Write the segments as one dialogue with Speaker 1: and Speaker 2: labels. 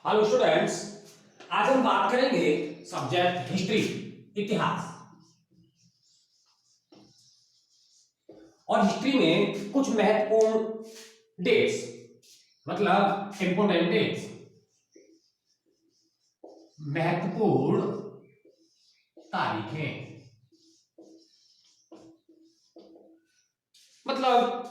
Speaker 1: Hello students, आज हम बात करेंगे सब्जेक्ट हिस्ट्री, इतिहास। और हिस्ट्री में कुछ महत्वपूर्ण डेट्स, मतलब इंपोर्टेंट डेट्स, महत्वपूर्ण तारीखें, मतलब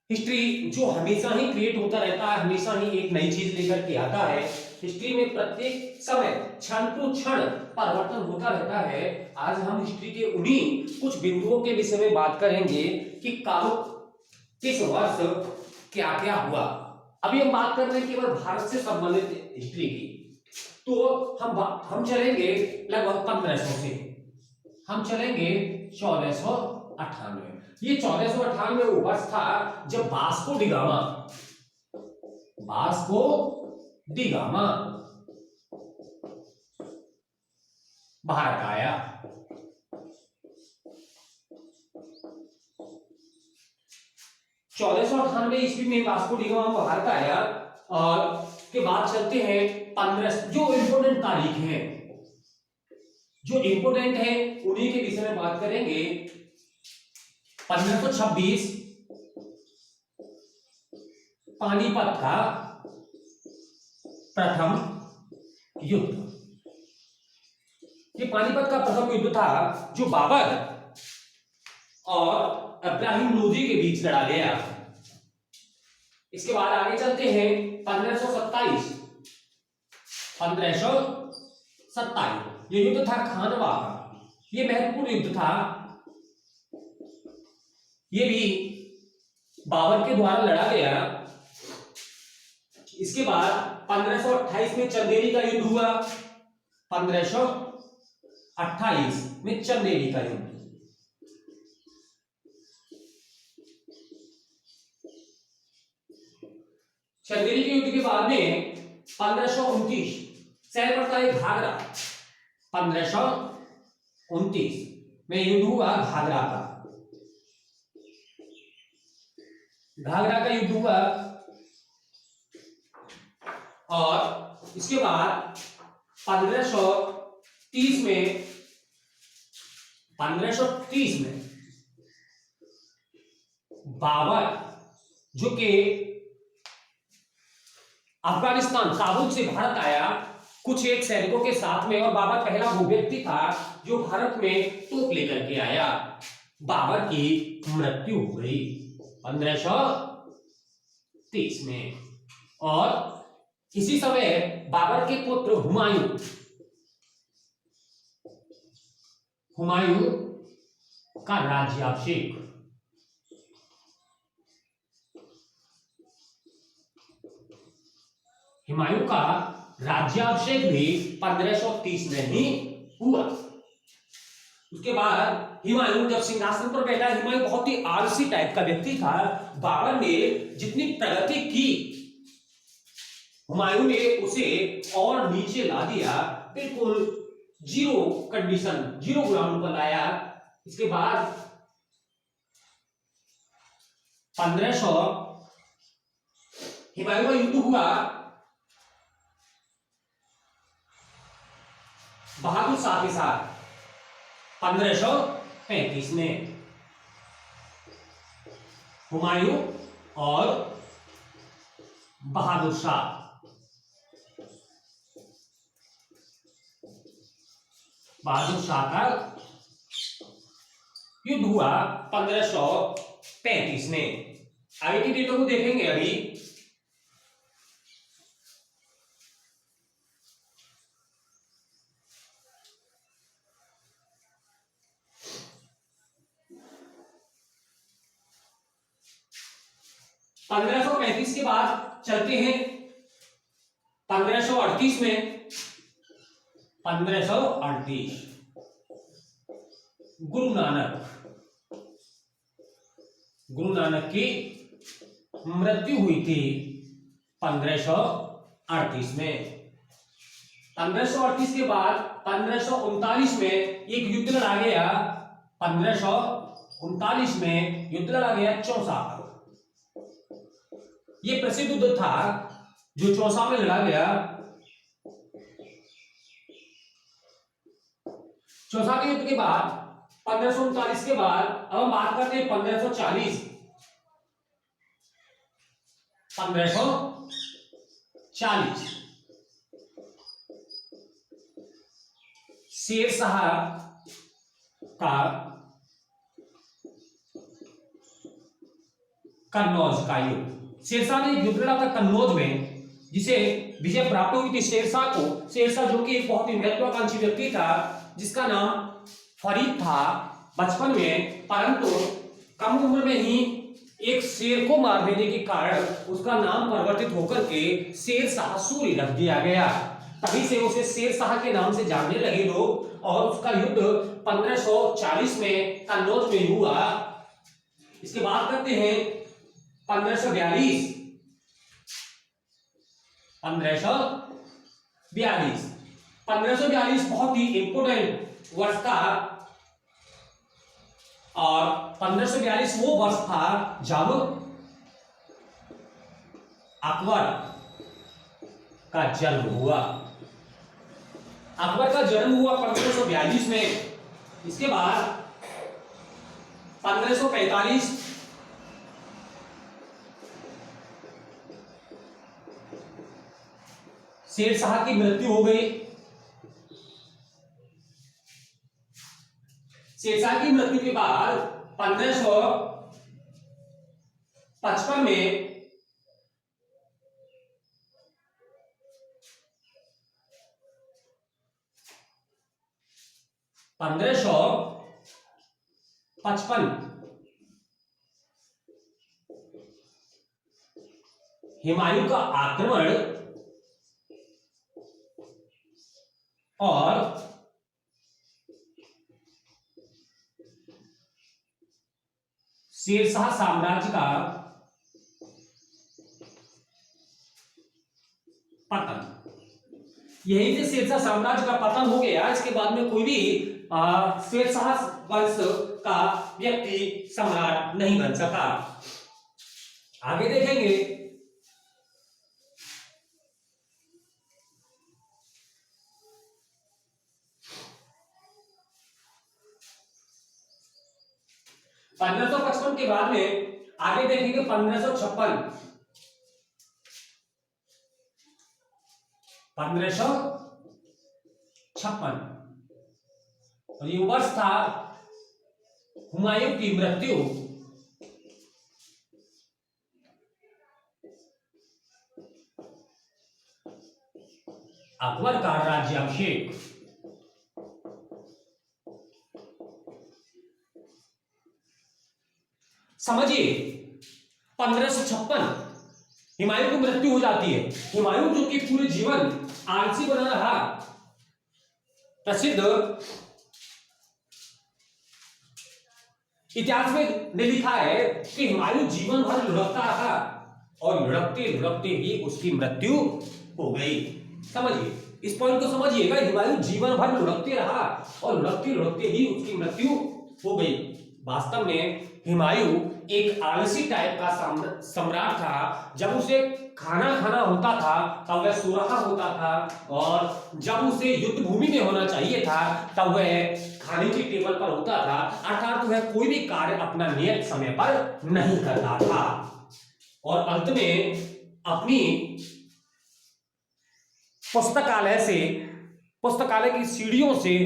Speaker 1: हिस्ट्री जो हमेशा ही क्रिएट होता रहता है, हमेशा ही एक नई चीज लेकर के आता है। हिस्ट्री में प्रत्येक समय क्षण टू क्षण परिवर्तन होता रहता है। आज हम हिस्ट्री के उन्हीं कुछ बिंदुओं के विषय में बात करेंगे कि काल किस वर्ष क्या क्या हुआ। अभी हम बात कर रहे हैं केवल भारत से संबंधित हिस्ट्री की, तो हम चलेंगे लगभग 1500 से, हम चलेंगे 1498। ये 1498 वो वर्ष था जब वास्को डी गामा भारत आया। 1498 ईस्वी में वास्को डी गामा भारत आया। और के बाद चलते हैं 15 जो इंपोर्टेंट तारीख हैं, जो इंपोर्टेंट है उन्हीं के विषय में बात करेंगे। 1526 पानीपत का प्रथम युद्ध। ये पानीपत का प्रथम युद्ध था जो बाबर और इब्राहिम लोदी के बीच लड़ा गया। इसके बाद आगे चलते हैं 1527। ये युद्ध था खानवा का, ये महत्वपूर्ण युद्ध था। ये भी बाबर के द्वारा लड़ा गया। इसके बाद 1528 में चंदेरी का युद्ध हुआ। 1528 में चंदेरी का युद्ध। चंदेरी के युद्ध के बाद में 1529 शहर पड़ता है घाघरा। 1529 में युद्ध हुआ घाघरा का। घाघरा का युद्ध हुआ। और इसके बाद 1530 में बाबर जो कि अफगानिस्तान काबुल से भारत आया कुछ एक सैनिकों के साथ में, और बाबर पहला वो व्यक्ति था जो भारत में तोप लेकर के आया। बाबर की मृत्यु हो गई 1530 में। और इसी समय बाबर के पुत्र हुमायूं का राज्याभिषेक। हुमायूं का राज्याभिषेक भी 1530 में ही हुआ। उसके बाद हुमायूं जब सिंहासन पर बैठा, हुमायूं बहुत ही आलसी टाइप का व्यक्ति था। बाबर ने जितनी प्रगति की, हुमायूं ने उसे और नीचे ला दिया, बिल्कुल जीरो कंडीशन, जीरो ग्राउंड पर लाया। इसके बाद 1500 हुमायूं का युद्ध हुआ बहादुर शाह के साथ 1535 में। हुमायूं और बहादुर शाह, का युद्ध हुआ 1535 में। आगे की डेटों को देखेंगे। अभी 1535 के बाद चलते हैं 1538 में। 1538 गुरु नानक की मृत्यु हुई थी 1538 में। 1538 के बाद 1539 में एक युद्ध लड़ा गया। 1539 में युद्ध लड़ा गया चौसा का। यह प्रसिद्ध युद्ध था जो चौसा में लड़ा गया, चौसा के युद्ध के बाद 1539 के बाद अब हम बात करते हैं 1540। 1540 शेरशाह का कन्नौज का युद्ध। शेरशाह ने युद्ध लड़ा था कन्नौज में, जिसे विजय प्राप्त हुई थी शेरशाह को। शेरशाह जो कि एक बहुत ही महत्वाकांक्षी व्यक्ति था, जिसका नाम फरीद था बचपन में, परंतु कम उम्र में ही एक शेर को मार देने के कारण उसका नाम परिवर्तित होकर के शेरशाह सूरी रख दिया गया। तभी से उसे शेरशाह के नाम से जानने लगे लोग, और उसका युद्ध 1540 में कन्नौज में हुआ। इसके बाद करते हैं 1542। 1542 बहुत ही इंपोर्टेंट वर्ष था, और 1542 वो वर्ष था जब अकबर का जन्म हुआ। अकबर का जन्म हुआ 1542 में। इसके बाद 1545 शेरशाह की मृत्यु हो गई। शेरशाह की मृत्यु के बाद 1555 में हुमायूं का आक्रमण और शेरशाह साम्राज्य का पतन। यही से शेरशाह साम्राज्य का पतन हो गया। इसके बाद में कोई भी शेरशाह वंश का व्यक्ति सम्राट नहीं बन सका। आगे देखेंगे 1555 के बाद में आगे देखेंगे 1556। 1556 और ये वर्ष था हुमायूं की मृत्यु। अकबर का राज्याभिषेक। समझिए 1556 हुमायूं की मृत्यु हो जाती है। हुमायूं जो कि पूरे जीवन आलसी बना रहा, प्रसिद्ध इतिहास में ने लिखा है कि हुमायूं जीवन भर लुढ़कता रहा और लुढ़कते लुढ़कते ही उसकी मृत्यु हो गई। समझिए इस पॉइंट को समझिएगा, हुमायूं जीवन भर लुढ़कते रहा और लुढ़कते लुढ़कते ही उसकी मृत्यु हो गई। वास्तव में हुमायूं एक आलसी टाइप का सम्राट था। जब उसे खाना खाना होता था तब वह सो रहा होता था, और जब उसे युद्ध भूमि में होना चाहिए था तब वह खाने की टेबल पर होता था। अर्थात वह कोई भी कार्य अपना नियत समय पर नहीं करता था, और अंत में अपनी पुस्तकालय की सीढ़ियों से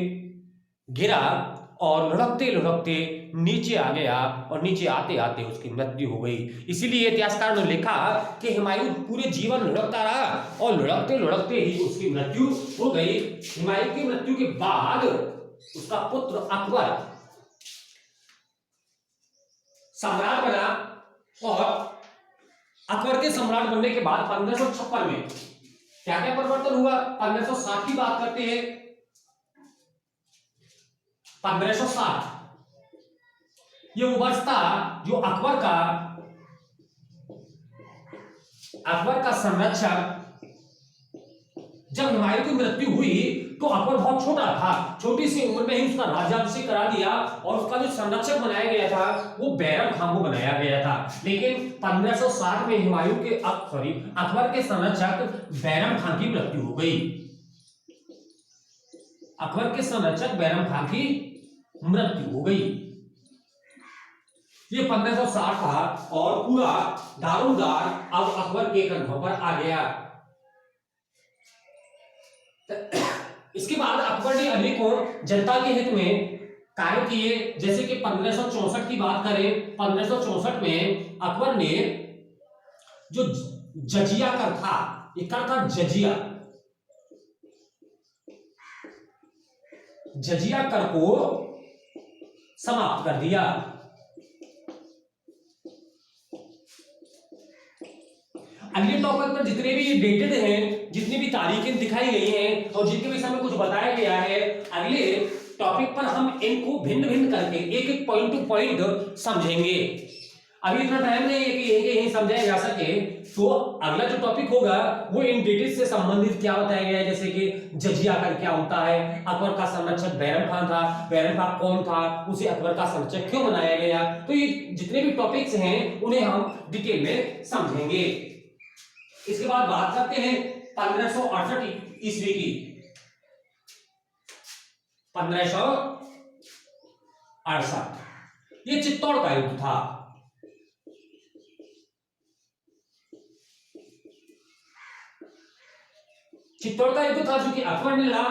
Speaker 1: गिरा और लुढ़कते लुढ़कते नीचे आ गया, और नीचे आते आते उसकी मृत्यु हो गई। इसीलिए इतिहासकार ने लिखा कि हुमायूं पूरे जीवन लुढ़कता रहा और लुढ़कते लुढ़कते ही उसकी मृत्यु हो गई। हुमायूं की मृत्यु के बाद उसका पुत्र अकबर सम्राट बना, और अकबर के सम्राट बनने के बाद 1556 में क्या क्या परिवर्तन हुआ। 1560 की बात करते हैं। 1560 ये वो वर्ष था जो अकबर का संरक्षक जब हुमायूं की मृत्यु हुई तो अकबर बहुत छोटा था, छोटी सी उम्र में ही उसका राज्याभिषेक करा दिया और उसका जो संरक्षक बनाया गया था वो बैरम खां को बनाया गया था। लेकिन 1560 में हुमायूं के अकबर के संरक्षक बैरम खां की मृत्यु हो गई। अकबर के संरक्षक बैरम खां की मृत्यु हो गई। ये 1560 था और पूरा दारोमदार अब अकबर के कंधों पर आ गया। इसके बाद अकबर ने अनेकों जनता के हित में कार्य किए। जैसे कि 1564 की बात करें, 1564 में अकबर ने जो जजिया कर था, ये कर था जजिया कर को समाप्त कर दिया। अगले टॉपिक पर जितने भी डेटेड हैं, जितनी भी तारीखें दिखाई गई हैं और जिनके विषय में कुछ बताया गया है, अगले टॉपिक पर हम इनको भिन्न भिन्न करके एक एक पॉइंट टू पॉइंट समझेंगे। अभी इतना टाइम नहीं है कि यही समझाया जा सके, तो अगला जो टॉपिक होगा वो इन डिटेल्स से संबंधित क्या बताया गया है। जैसे कि जजिया कर क्या होता है, अकबर का संरक्षक बैरम खान था, बैरम खान कौन था, उसे अकबर का संरक्षक क्यों बनाया गया। तो ये जितने भी टॉपिक्स हैं उन्हें हम डिटेल में समझेंगे। इसके बाद बात करते हैं 1568 ईस्वी की। 1568 ये चित्तौड़ का युद्ध था। चित्तौड़ का युद्ध था जो कि अकबर ने लड़ा।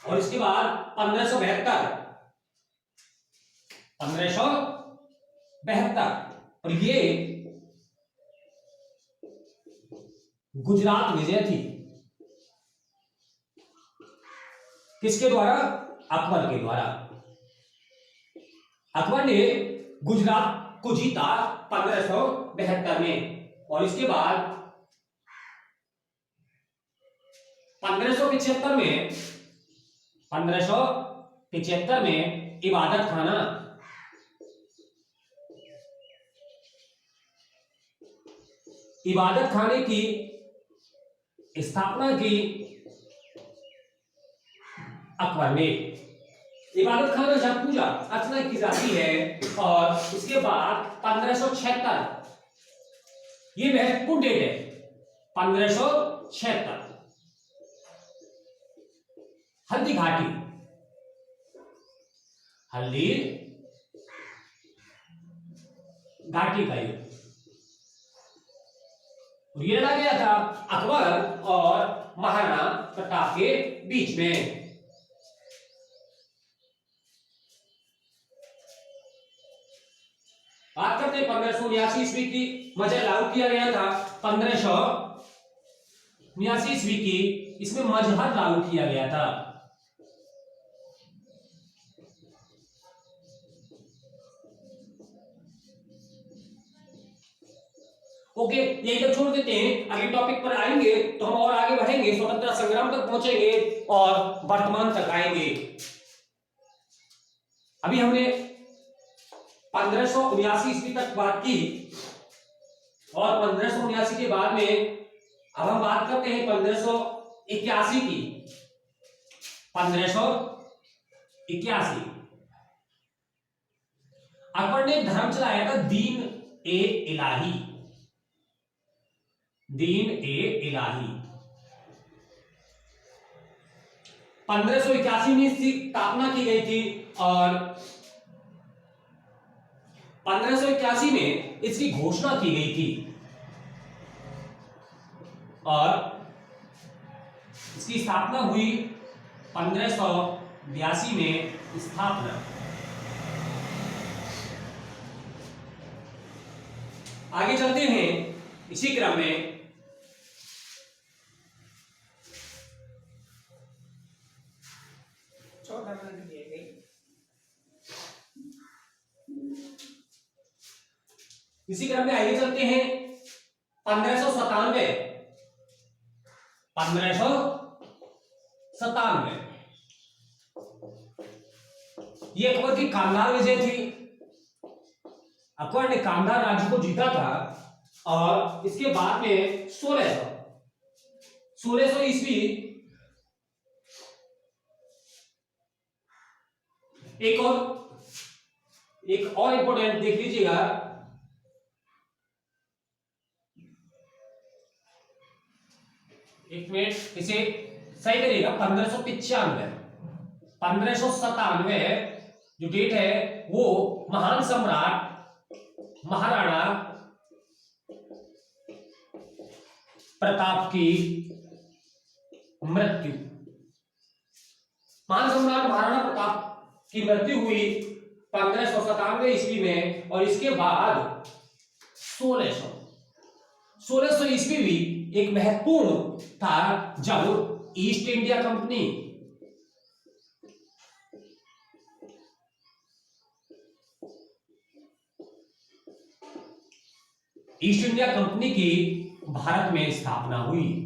Speaker 1: और इसके बाद 1572 और ये गुजरात विजय थी। किसके द्वारा? अकबर के द्वारा। अकबर ने गुजरात को जीता 1572 में। और इसके बाद 1575 में इबादत खाने की स्थापना की अकबर ने। इबादत खाना जहां पूजा अर्चना की जाती है। और इसके बाद 1576 ये महत्वपूर्ण डेट है। 1576 हल्दी घाटी का युद्ध ये लड़ा गया था अकबर और महाराणा प्रताप के बीच में। बात करते हैं 1579 ईस्वी की। मजहर लागू किया गया था 1579 ईस्वी की। इसमें मजहर लागू किया गया था। ओके, यही तक छोड़ देते हैं। अगले टॉपिक पर आएंगे तो हम और आगे बढ़ेंगे, स्वतंत्रता संग्राम तक पहुंचेंगे और वर्तमान तक आएंगे। अभी हमने 1579 ईस्वी तक बात की और 1579 के बाद में अब हम बात करते हैं 1581 की। 1581 अकबर ने धर्म चलाया था दीन ए इलाही। 1581 में इसकी स्थापना की गई थी और 1581 में इसकी घोषणा की गई थी और इसकी स्थापना हुई 1582 में स्थापना। आगे चलते हैं इसी क्रम में। इसी क्रम में आगे चलते हैं 1597। ये अकबर की कांधार विजय थी। अकबर ने कांधार राज्य को जीता था और इसके बाद में 1600 ईस्वी एक और इंपॉर्टेंट देख लीजिएगा, एक मिनट इसे सही करिएगा, 1597 जो डेट है वो महान सम्राट महाराणा प्रताप की मृत्यु, महान सम्राट महाराणा प्रताप की मृत्यु हुई 1597 ईस्वी में। और इसके बाद 1600 ईस्वी भी एक महत्वपूर्ण था जब ईस्ट इंडिया कंपनी की भारत में स्थापना हुई।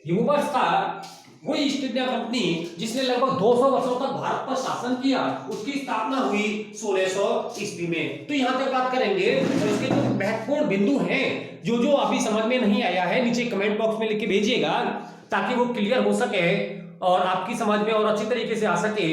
Speaker 1: ये वो वर्ष था, वो ईस्ट इंडिया कंपनी जिसने लगभग 200 वर्षों तक भारत पर शासन किया, उसकी स्थापना हुई 1600 ईस्वी में। तो यहां तक बात करेंगे और इसके जो महत्वपूर्ण बिंदु हैं, जो जो अभी समझ में नहीं आया है नीचे कमेंट बॉक्स में लिख के भेजिएगा ताकि वो क्लियर हो सके और आपकी समझ में और अच्छी तरीके से आ सके।